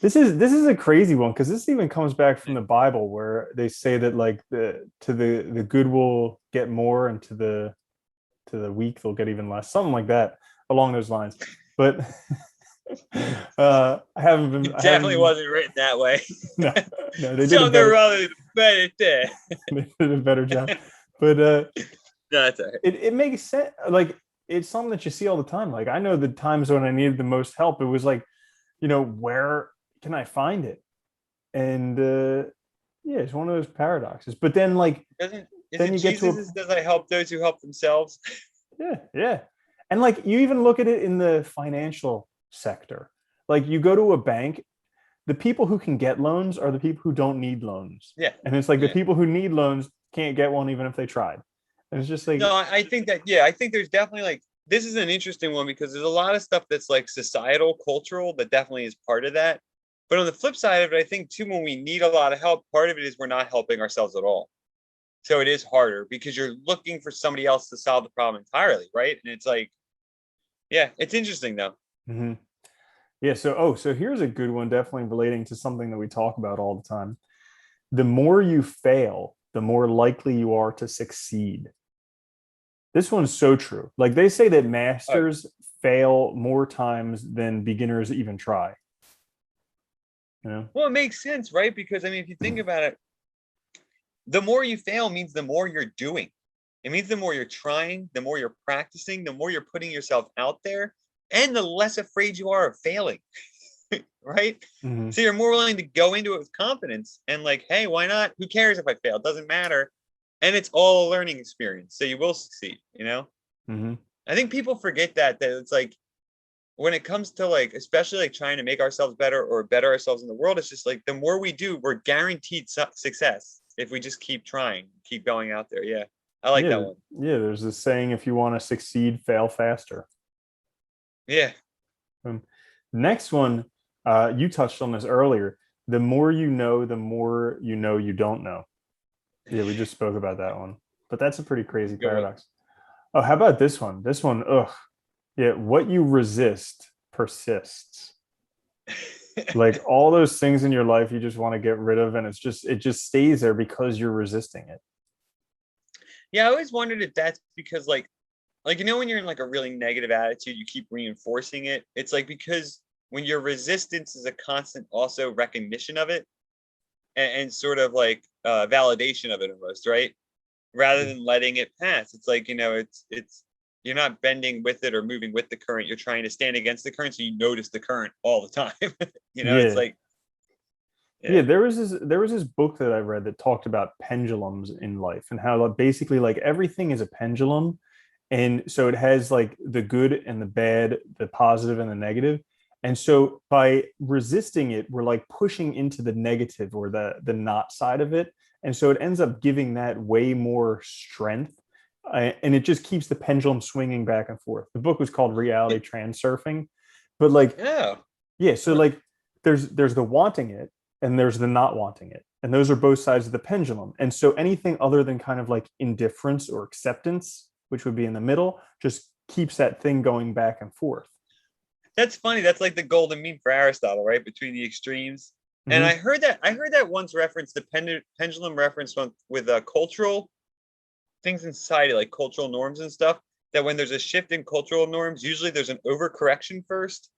This is a crazy one because this even comes back from the Bible where they say that like the good will get more and to the weak they'll get even less, something like that along those lines. But It definitely wasn't written that way. no, no, they did a So they're better rather better there. they did a better job. But No, that's all right. it makes sense. Like it's something that you see all the time. Like I know the times when I needed the most help, it was like, where can I find it? And yeah, it's one of those paradoxes. But then like Doesn't Is then it you get to a Jesus? Does I help those who help themselves? yeah, yeah. And like you even look at it in the financial sector. Like you go to a bank, the people who can get loans are the people who don't need loans. Yeah, And it's like the yeah. people who need loans can't get one even if they tried. And it's just like, No, I think that, yeah, I think there's definitely this is an interesting one because there's a lot of stuff that's like societal, cultural that definitely is part of that. But on the flip side of it, I think too, when we need a lot of help, part of it is we're not helping ourselves at all. So it is harder because you're looking for somebody else to solve the problem entirely, right? And it's like, yeah, it's interesting though. mhm. Yeah. So here's a good one, definitely relating to something that we talk about all the time. The more you fail, the more likely you are to succeed. This one's so true. Like they say that Oh, masters fail more times than beginners even try. You know? well, it makes sense, right? Because I mean, if you think about it, the more you fail means the more you're doing. It means the more you're trying, the more you're practicing, the more you're putting yourself out there, and the less afraid you are of failing, right? Mhm. So you're more willing to go into it with confidence and like, hey, why not? Who cares if I fail? It doesn't matter. And it's all a learning experience. So you will succeed, you know? Mhm. I think people forget that it's like when it comes to like, especially like trying to make ourselves better or better ourselves in the world, it's just like the more we do, we're guaranteed success if we just keep trying, keep going out there. Yeah. I like that Yeah, one. yeah. There's this saying: if you want to succeed, fail faster. Yeah. Um, Next one, you touched on this earlier. The more the more you know you don't know. Yeah, we just spoke about that one, but that's a pretty That's crazy a good one. paradox. Oh, how about this one? This one, ugh, yeah. What you resist persists. Like all those things in your life you just want to get rid of, and it just stays there because you're resisting it. Yeah, I always wondered if that's because when you're in like a really negative attitude, you keep reinforcing it. It's like because when your resistance is a constant also recognition of it and sort of like validation of it almost, right? Rather than letting it pass. It's like, it's you're not bending with it or moving with the current. You're trying to stand against the current so you notice the current all the time. It's Yeah, like, yeah. yeah. There was this book that I read that talked about pendulums in life and how like, basically like everything is a pendulum, and so it has like the good and the bad, the positive and the negative. And so by resisting it, we're like pushing into the negative or the not side of it. And so it ends up giving that way more strength. And it just keeps the pendulum swinging back and forth. The book was called Reality Transurfing. But like, Yeah. yeah, so like there's the wanting it and there's the not wanting it. And those are both sides of the pendulum. And so anything other than kind of like indifference or acceptance, which would be in the middle, just keeps that thing going back and forth. That's funny. That's like the golden mean for Aristotle, right? Between the extremes. And Mm-hmm. I heard that once referenced the pendulum reference with cultural things in society, like cultural norms and stuff. That when there's a shift in cultural norms, usually there's an overcorrection first.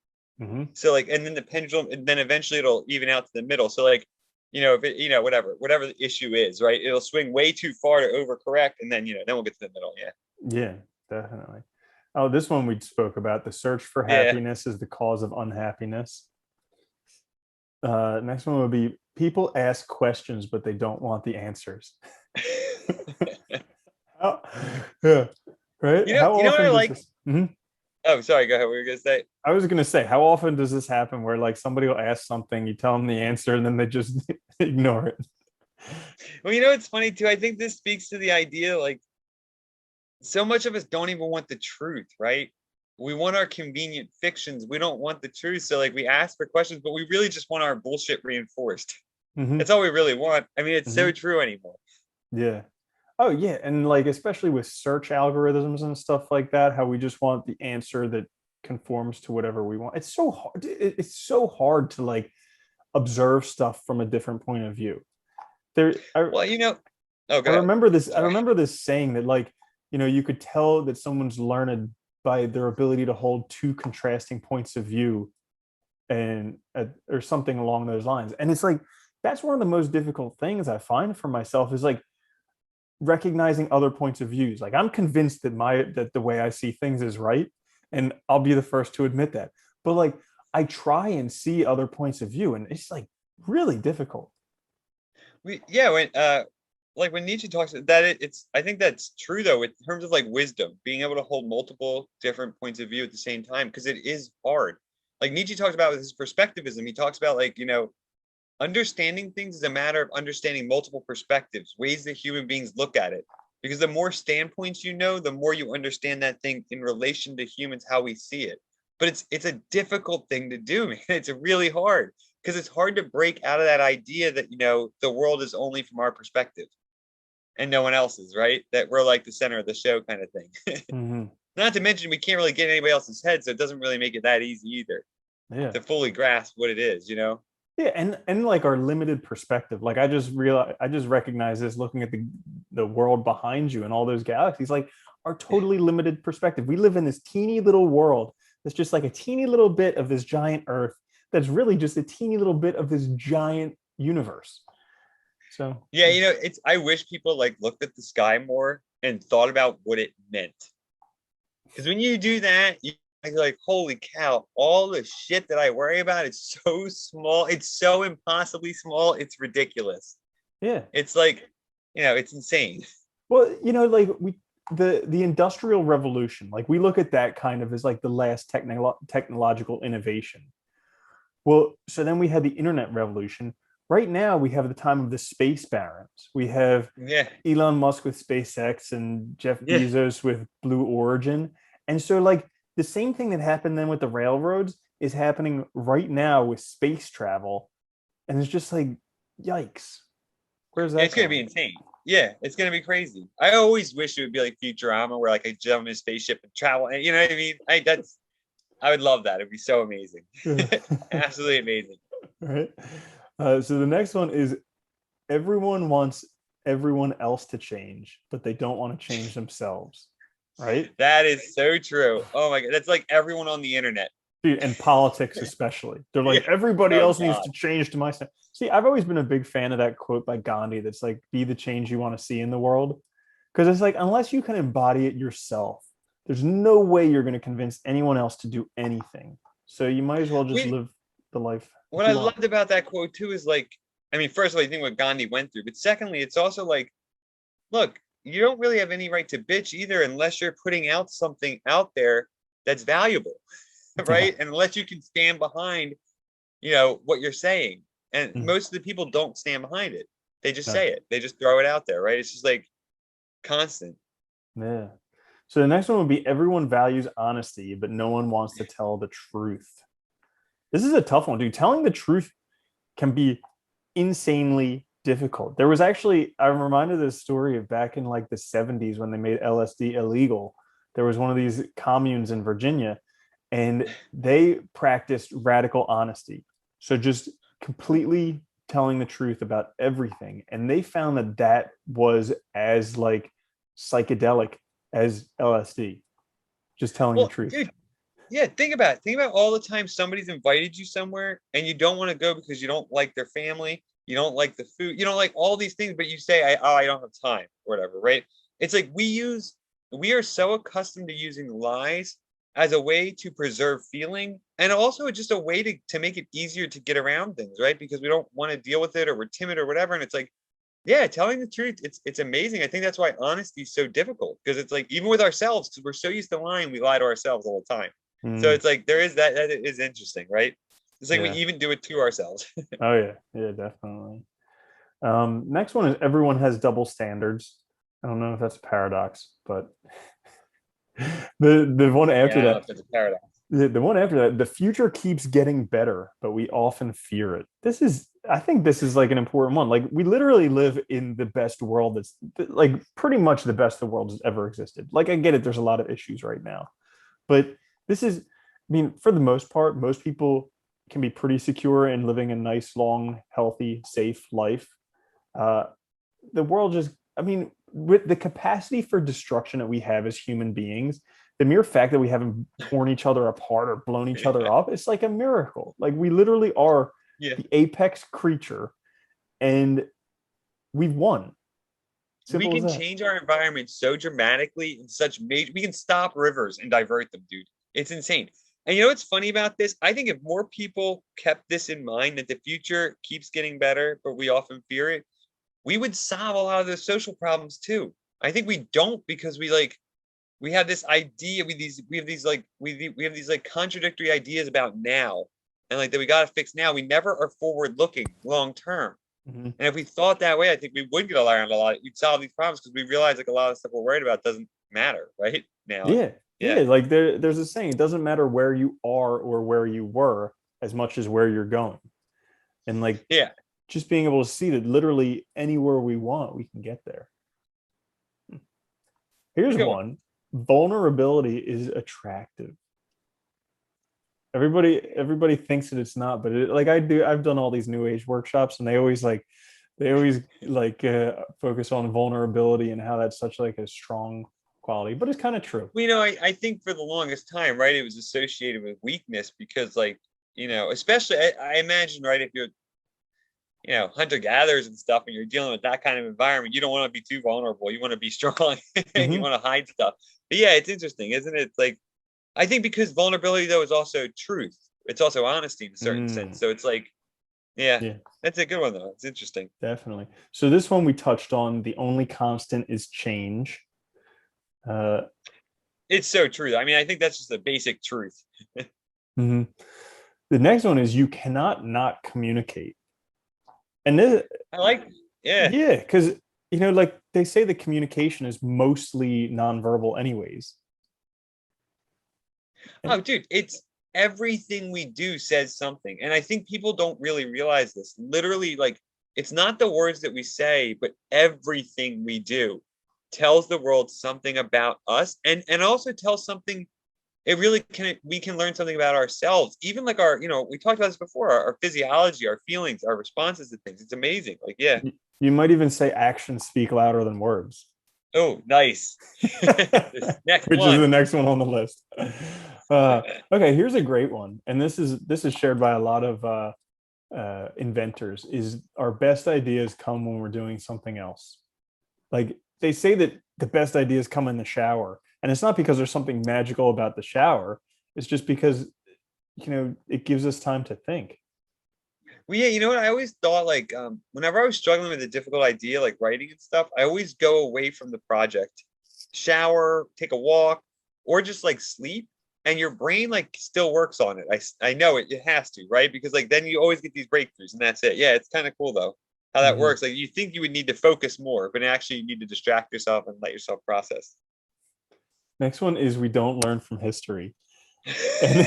Mm-hmm. So like, and then the pendulum, and then eventually it'll even out to the middle. So like, if it, whatever the issue is, right? It'll swing way too far to overcorrect, and then then we'll get to the middle. Yeah. Yeah, definitely. Oh, this one we spoke about. The search for Yeah. happiness is the cause of unhappiness. Next one would be people ask questions, but they don't want the answers. How, yeah, right. How You know what I often does like? this? Mhm. Oh, sorry. Go ahead. What were you gonna say? I was going to say, how often does this happen where like somebody will ask something, you tell them the answer, and then they just ignore it? Well, it's funny too. I think this speaks to the idea, like, so much of us don't even want the truth, right? We want our convenient fictions. We don't want the truth. So like we ask for questions, but we really just want our bullshit reinforced. Hmm. That's all we really want. I mean, it's so Hmm. true anymore. Yeah. Oh yeah, and like especially with search algorithms and stuff like that, how we just want the answer that conforms to whatever we want. It's so hard. It's so hard to like observe stuff from a different point of view. There, Well, oh, I go ahead. remember this. I Sorry. remember this saying that like you could tell that someone's learned by their ability to hold two contrasting points of view, and or something along those lines. And it's like that's one of the most difficult things I find for myself is like recognizing other points of views. Like I'm convinced that the way I see things is right, and I'll be the first to admit that. But like I try and see other points of view, and it's like really difficult. Yeah, when Nietzsche talks that it's I think that's true though in terms of like wisdom, being able to hold multiple different points of view at the same time because it is hard. Like Nietzsche talks about with his perspectivism, he talks about like, understanding things is a matter of understanding multiple perspectives, ways that human beings look at it. Because the more standpoints you know, the more you understand that thing in relation to humans, how we see it. But it's a difficult thing to do, man. It's really hard because it's hard to break out of that idea that, the world is only from our perspective and no one else's, right? That we're like the center of the show kind of thing. Hmm. Not to mention we can't really get in anybody else's head, so it doesn't really make it that easy either Yeah. to fully grasp what it is. Yeah, and like our limited perspective. Like I just recognize this looking at the world behind you and all those galaxies, like our totally limited perspective. We live in this teeny little world that's just like a teeny little bit of this giant Earth that's really just a teeny little bit of this giant universe. So Yeah, it's I wish people like looked at the sky more and thought about what it meant. Because when you do that, you're like, holy cow, all the shit that I worry about is so small. It's so impossibly small. It's ridiculous. yeah. It's like, it's insane. Well, like the industrial revolution, like we look at that kind of as like the last technological innovation. Well, so then we had the internet revolution. Right now, we have the time of the space barons. We have Yeah. Elon Musk with SpaceX and Jeff Yeah. Bezos with Blue Origin. And so, like, the same thing that happened then with the railroads is happening right now with space travel. And it's just like, yikes. Where's Yeah, that it's gonna be going? insane. Yeah, it's gonna be crazy. I always wish it would be like Futurama where like I jump in a spaceship and travel. And you know what I mean? I would love that. It'd be so amazing. Yeah. Absolutely amazing. Right. So the next one is everyone wants everyone else to change, but they don't want to change themselves. Right. That is so true. Oh my God. That's like everyone on the internet. Dude, and politics especially. They're Yeah. like, everybody Oh else needs God. to change to my side. See, I've always been a big fan of that quote by Gandhi that's like, be the change you want to see in the world. Because it's like, unless you can embody it yourself, there's no way you're going to convince anyone else to do anything. So you might as well just We live the life What that you I want. loved about that quote too is like, I mean, first of all, you think what Gandhi went through, but secondly, it's also like, look, you don't really have any right to bitch either unless you're putting out something out there that's valuable, Yeah. right? And unless you can stand behind, what you're saying. And Mm. most of the people don't stand behind it. They just No. say it. They just throw it out there, right? It's just like constant. Yeah. So the next one would be everyone values honesty, but no one wants to tell the truth. This is a tough one, dude. Telling the truth can be insanely difficult. There was actually, I'm reminded of this story of back in like the 70s when they made LSD illegal. There was one of these communes in Virginia and they practiced radical honesty. So just completely telling the truth about everything. And they found that that was as like psychedelic as LSD, just telling the Well, truth. dude, yeah, think about it. Think about all the time somebody's invited you somewhere and you don't want to go because you don't like their family, you don't like the food, you don't like all these things, but you say, I don't have time or whatever, right? It's like we are so accustomed to using lies as a way to preserve feeling and also just a way to make it easier to get around things, right? Because we don't want to deal with it or we're timid or whatever. And it's like, yeah, telling the truth, it's amazing. I think that's why honesty is so difficult because it's like even with ourselves, because we're so used to lying, we lie to ourselves all the time. So Mm, it's like there is that is interesting, right? It's like we yeah. even do it to ourselves. Oh yeah. Yeah, definitely. Next one is everyone has double standards. I don't know if that's a paradox, but The one after Yeah, I don't know that, if it's a paradox. the one after that, the future keeps getting better, but we often fear it. I think this is like an important one. Like we literally live in the best world that's like pretty much the best the world has ever existed. Like I get it, there's a lot of issues right now, but this is, I mean, for the most part, most people can be pretty secure in living a nice, long, healthy, safe life. Uh, the world just, I mean, with the capacity for destruction that we have as human beings, the mere fact that we haven't torn each other apart or blown each other up, it's like a miracle. Like we literally are Yeah. the apex creature and we've won. We Simple as can that. change our environment so dramatically in such major, we can stop rivers and divert them, dude. It's insane. And you know what's funny about this? I think if more people kept this in mind, that the future keeps getting better, but we often fear it, we would solve a lot of the social problems too. I think we don't, because we have this idea, we have these like contradictory ideas about now, and like that we got to fix now. We never are forward looking long term. Mhm. And if we thought that way, I think we would get around a lot. We'd solve these problems because we realize like a lot of stuff we're worried about doesn't matter right now. Yeah. Yeah. Yeah. Like there's a saying, it doesn't matter where you are or where you were as much as where you're going. And like Yeah. just being able to see that literally anywhere we want, we can get there. Here's Good one. one. Vulnerability is attractive. Everybody thinks that it's not, but like I've done all these new age workshops and they always focus on vulnerability and how that's such like a strong quality, but it's kind of true. Well, you know, I think for the longest time, right, it was associated with weakness because, like, you know, especially I imagine, right, if you're, you know, hunter gatherers and stuff, and you're dealing with that kind of environment, you don't want to be too vulnerable. You want to be strong. You Mm-hmm. want to hide stuff. But yeah, it's interesting, isn't it? It's like, I think because vulnerability though is also truth. It's also honesty in a certain Mm, sense. So it's like, yeah, yeah, that's a good one though. It's interesting. definitely. So this one we touched on. The only constant is change. Uh, It's so true. I mean, I think that's just a basic truth. mhm. The next one is you cannot not communicate. And this, I like, yeah. yeah, because like they say the communication is mostly nonverbal, anyways. And Oh, dude, it's everything we do says something. And I think people don't really realize this. Literally, like, it's not the words that we say, but everything we do tells the world something about us, and also tells something. It really can, we can learn something about ourselves, even like our, you know, we talked about this before, our physiology, our feelings, our responses to things. It's amazing. Like, yeah. you might even say actions speak louder than words. Oh, nice. This next Which is the one. next one on the list. Okay, here's a great one, and this is shared by a lot of inventors. Is our best ideas come when we're doing something else? Like they say that the best ideas come in the shower, and it's not because there's something magical about the shower. It's just because it gives us time to think. Well, yeah, you know what? I always thought like whenever I was struggling with a difficult idea, like writing and stuff, I always go away from the project, shower, take a walk, or just like sleep, and your brain like still works on it. I know it has to, right? Because like then you always get these breakthroughs, and that's it. Yeah, it's kind of cool though how that Mhm. works. Like you think you would need to focus more, but actually you need to distract yourself and let yourself process. Next one is we don't learn from history, and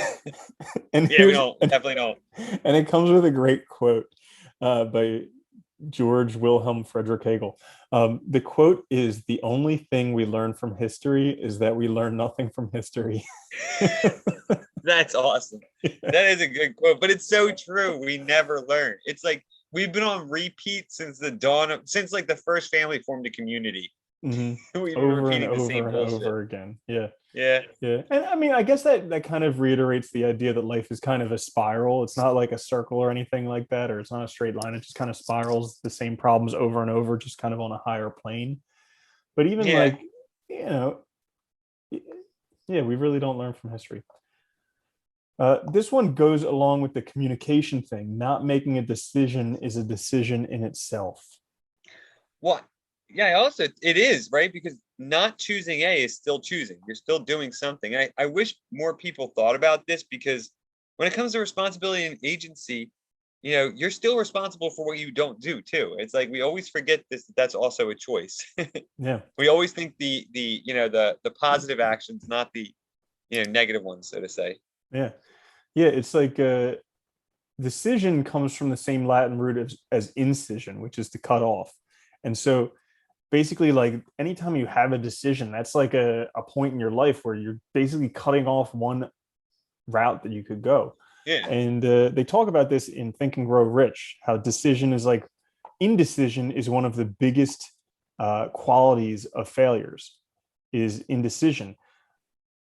and Yeah, we here's don't. We definitely don't. and it comes with a great quote by George Wilhelm Frederick Hegel. The quote is, "The only thing we learn from history is that we learn nothing from history." That's awesome. That is a good quote, but it's so true. We never learn. It's like we've been on repeat since the dawn of, since like the first family formed a community. Hmm. We've been Over and repeating the over same and bullshit. over again. Yeah. Yeah. Yeah. And I mean, I guess that kind of reiterates the idea that life is kind of a spiral. It's not like a circle or anything like that, or it's not a straight line. It just kind of spirals the same problems over and over, just kind of on a higher plane. But even Yeah. like, you know, yeah, we really don't learn from history. This one goes along with the communication thing. Not making a decision is a decision in itself. What? Yeah, also it is, right? Because not choosing A is still choosing. You're still doing something. I wish more people thought about this because when it comes to responsibility and agency, you're still responsible for what you don't do too. It's like we always forget this, that's also a choice. Yeah. We always think the positive actions, not the negative ones, so to say. Yeah. Yeah. It's like decision comes from the same Latin root as incision, which is to cut off. And so basically, like anytime you have a decision, that's like a point in your life where you're basically cutting off one route that you could go. Yeah. And they talk about this in Think and Grow Rich, how decision is like indecision is one of the biggest qualities of failures is indecision.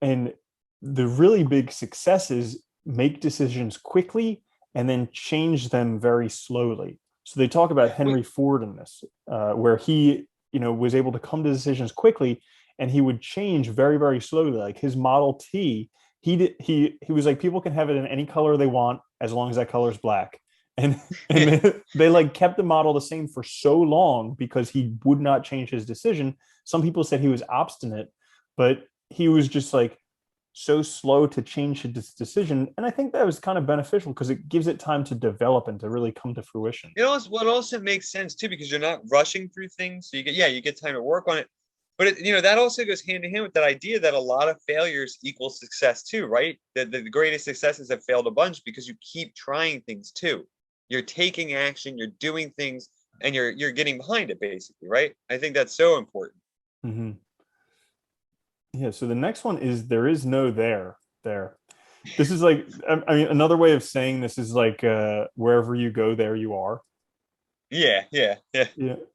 And the really big successes make decisions quickly and then change them very slowly. So they talk about Henry Ford in this, where he, was able to come to decisions quickly, and he would change very, very slowly. Like his Model T, he was like, people can have it in any color they want as long as that color is black. And they like kept the model the same for so long because he would not change his decision. Some people said he was obstinate, but he was just like so slow to change his decision. And I think that was kind of beneficial because it gives it time to develop and to really come to fruition. What also makes sense too, because you're not rushing through things. So you get time to work on it. But that also goes hand in hand with that idea that a lot of failures equal success too, right? That the greatest successes have failed a bunch because you keep trying things too. You're taking action, you're doing things, and you're getting behind it basically, right? I think that's so important. Mm-hmm. Yeah. So the next one is there is no there. This is like, I mean, another way of saying this is like wherever you go, there you are. Yeah. Yeah.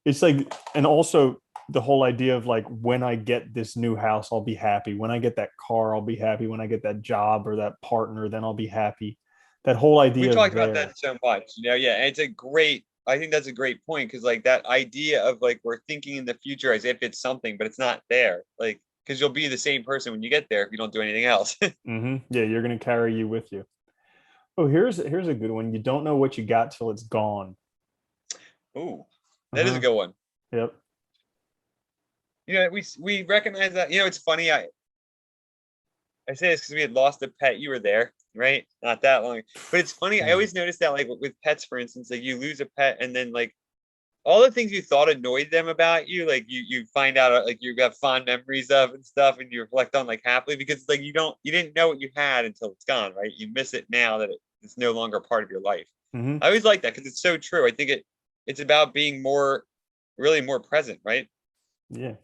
It's like, and also the whole idea of like, when I get this new house, I'll be happy. When I get that car, I'll be happy. When I get that job or that partner, then I'll be happy. That whole We've idea of talked about there. that so much, yeah. And I think that's a great point because like that idea of like we're thinking in the future as if it's something, but it's not there. Like, because you'll be the same person when you get there if you don't do anything else. Mm-hmm. Yeah. You're going to carry you with you. Oh, here's a good one. You don't know what you got till it's gone. Ooh, that is a Uh-huh. good one. Yep. We recognize that. It's funny. I say this because we had lost a pet. You were there, right? Not that long. But it's funny. I Mm. always notice that, like with pets, for instance, like you lose a pet, and then like all the things you thought annoyed them about you, like you find out like you got fond memories of and stuff, and you reflect on like happily because like you didn't know what you had until it's gone, right? You miss it now that it's no longer part of your life. Mm-hmm. I always like that because it's so true. I think it's about being really more present, right? Yeah.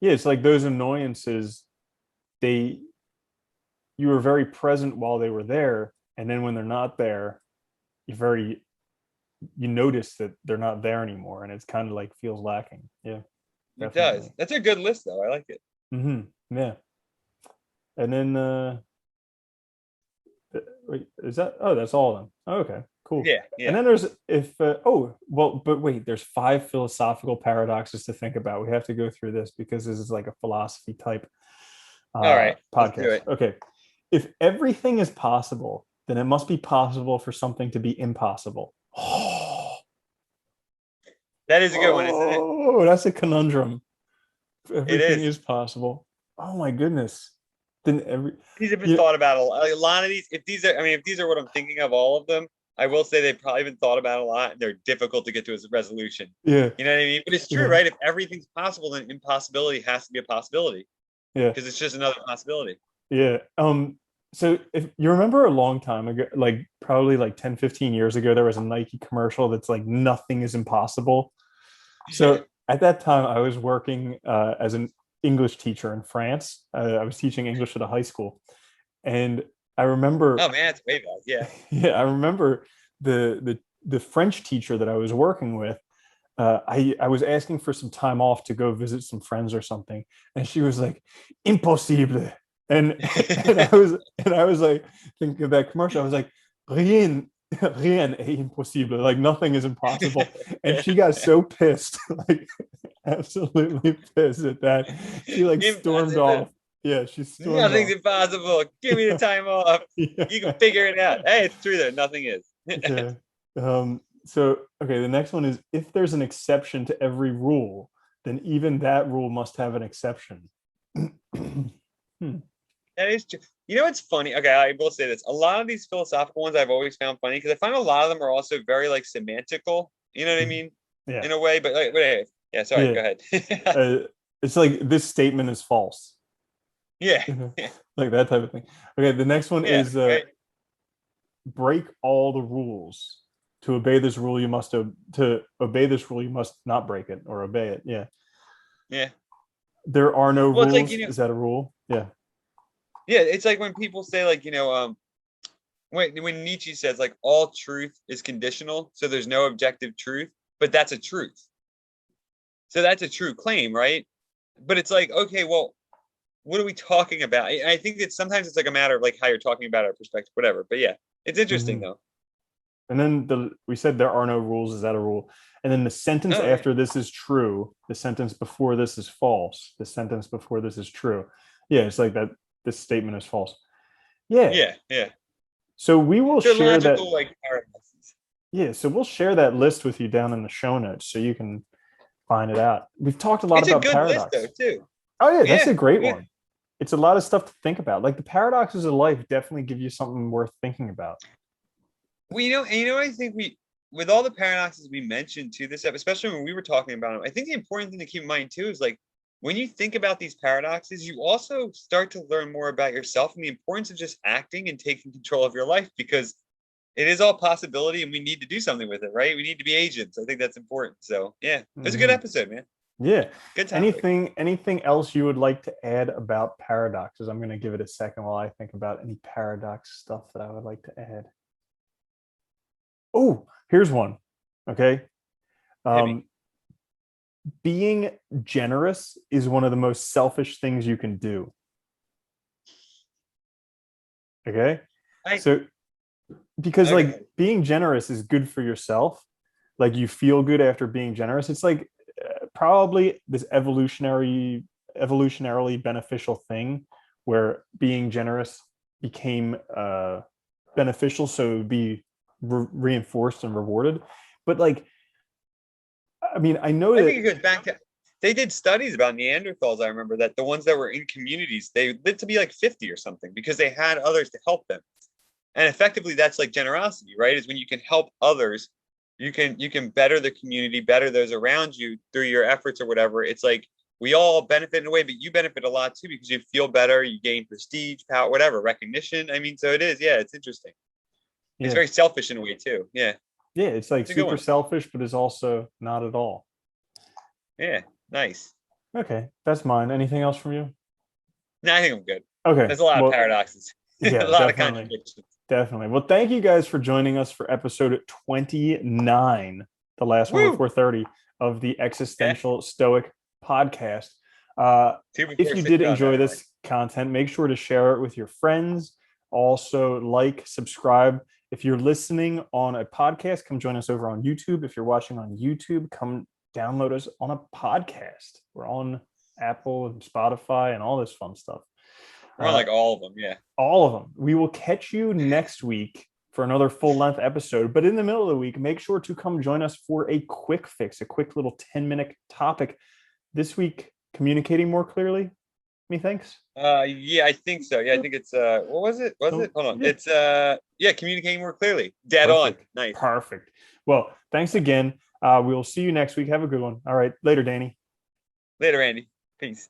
Yeah. It's like those annoyances, they you were very present while they were there, and then when they're not there, you notice that they're not there anymore, and it's kind of like feels lacking. Yeah, It does. definitely. That's a good list, though. I like it. Yeah. And then wait, is that, oh, that's all of them. Oh, okay, cool. Yeah, And yeah. then there's, if oh well, but wait, there's 5 philosophical paradoxes to think about. We have to go through this because this is like a philosophy type All right, let's do podcast. it. Okay. If everything is possible, then it must be possible for something to be impossible. That is a good one, isn't it? Oh, that's a conundrum. If It everything is. is possible. Oh my goodness. Then These have been yeah, thought about a lot. A lot of these, if these are, I mean, if these are what I'm thinking of, all of them, I will say they've probably been thought about a lot, and they're difficult to get to as a resolution. yeah, You know what I mean? But it's true, yeah, right? If everything's possible, then impossibility has to be a possibility yeah, because it's just another possibility. yeah. So if you remember a long time ago, like probably like 10, 15 years ago, there was a Nike commercial that's like nothing is impossible. So at that time, I was working as an English teacher in France. I was teaching English at a high school, and I remember, Oh man, it's way back. Yeah. yeah, I remember the French teacher that I was working with. I was asking for some time off to go visit some friends or something, and she was like, "Impossible," and and I was like thinking of that commercial. I was like, "Rien, rien est impossible." Like nothing is impossible, and she got so pissed, like absolutely pissed at that. She like stormed Impossible. off. Yeah, she stormed Nothing's off. impossible. Give me the time off. You can Yeah, figure it out. Hey, it's true though. Nothing is. yeah. So okay, the next one is if there's an exception to every rule, then even that rule must have an exception. Hmm. That is true. You know what's funny? Okay, I will say this. A lot of these philosophical ones I've always found funny because I find a lot of them are also very like semantical. You know what I Mhm. mean? Yeah. In a way, but like, wait, yeah. Sorry, Yeah. go ahead. Uh, it's like this statement is false. Yeah, yeah, Like that type of thing. Okay, the next one yeah. is Right. break all the rules. To obey this rule, you must to obey this rule, you must not break it or obey it. Yeah. Yeah. There are no Well, it's like rules. Is that a rule? Yeah. yeah. It's like when people say like when Nietzsche says like all truth is conditional, so there's no objective truth, but that's a truth. So that's a true claim, right? But it's like, okay, well, what are we talking about? I think that sometimes it's like a matter of like how you're talking about our perspective, whatever. But yeah, it's interesting Mhm. though. And then we said there are no rules. Is that a rule? And then the sentence Oh yeah, after this is true. The sentence before this is false. The sentence before this is true. Yeah, it's like that. This statement is false. Yeah. yeah, yeah. So we will They're share that. logical like paradoxes. Yeah. So we'll share that list with you down in the show notes so you can find it out. We've talked a lot It's a about good list though paradox. too. Oh yeah, that's a Yeah, great yeah. one. It's a lot of stuff to think about. Like the paradoxes of life definitely give you something worth thinking about. Well, and I think with all the paradoxes we mentioned to this, especially when we were talking about them, I think the important thing to keep in mind too is like when you think about these paradoxes, you also start to learn more about yourself and the importance of just acting and taking control of your life because it is all possibility and we need to do something with it, right? We need to be agents. I think that's important. So yeah, it was a good Mhm. episode, man. Yeah. Good topic. Anything else you would like to add about paradoxes? I'm going to give it a second while I think about any paradox stuff that I would like to add. Oh, here's one. Okay. Hit me. Um, being generous is one of the most selfish things you can do. Okay. I So, because like okay. being generous is good for yourself, like you feel good after being generous. It's like probably this evolutionarily beneficial thing where being generous became beneficial, so it would be reinforced and rewarded. But like, I mean, I know I think that. it goes back to they did studies about Neanderthals. I remember that the ones that were in communities, they lived to be like 50 or something because they had others to help them. And effectively that's like generosity, right? Is when you can help others, you can better the community, better those around you through your efforts or whatever. It's like we all benefit in a way, but you benefit a lot too because you feel better, you gain prestige, power, whatever, recognition. I mean, so it is, yeah, it's interesting. It's Yeah, very selfish in a way too. Yeah, yeah, it's like it's a good super one. selfish, but is also not at all. Yeah, nice. Okay, that's mine. Anything else from you? No, I think I'm good. Okay, There's a lot of well, paradoxes, a yeah, lot of definitely. contradictions. Definitely. Well, thank you guys for joining us for episode 29, the last one Woo! before 30 of the Yeah, Existential Stoic podcast. two If before you 6 did on enjoy that mark. this content, make sure to share it with your friends. Also, like, subscribe. If you're listening on a podcast, come join us over on YouTube. If you're watching on YouTube, come download us on a podcast. We're on Apple and Spotify and all this fun stuff. We're on Uh, like all of them. Yeah. all of them. We will catch you next week for another full length episode. But in the middle of the week, make sure to come join us for a quick fix, a quick little 10-minute topic. This week, communicating more clearly, methinks. Yeah, I think so. Yeah, I think it's what was it? Was it? So, Hold on. yeah, It's yeah, communicating more clearly. Dead on. perfect. Nice. Perfect. Well, thanks again. We will see you next week. Have a good one. All right. Later, Danny. Later, Andy. Peace.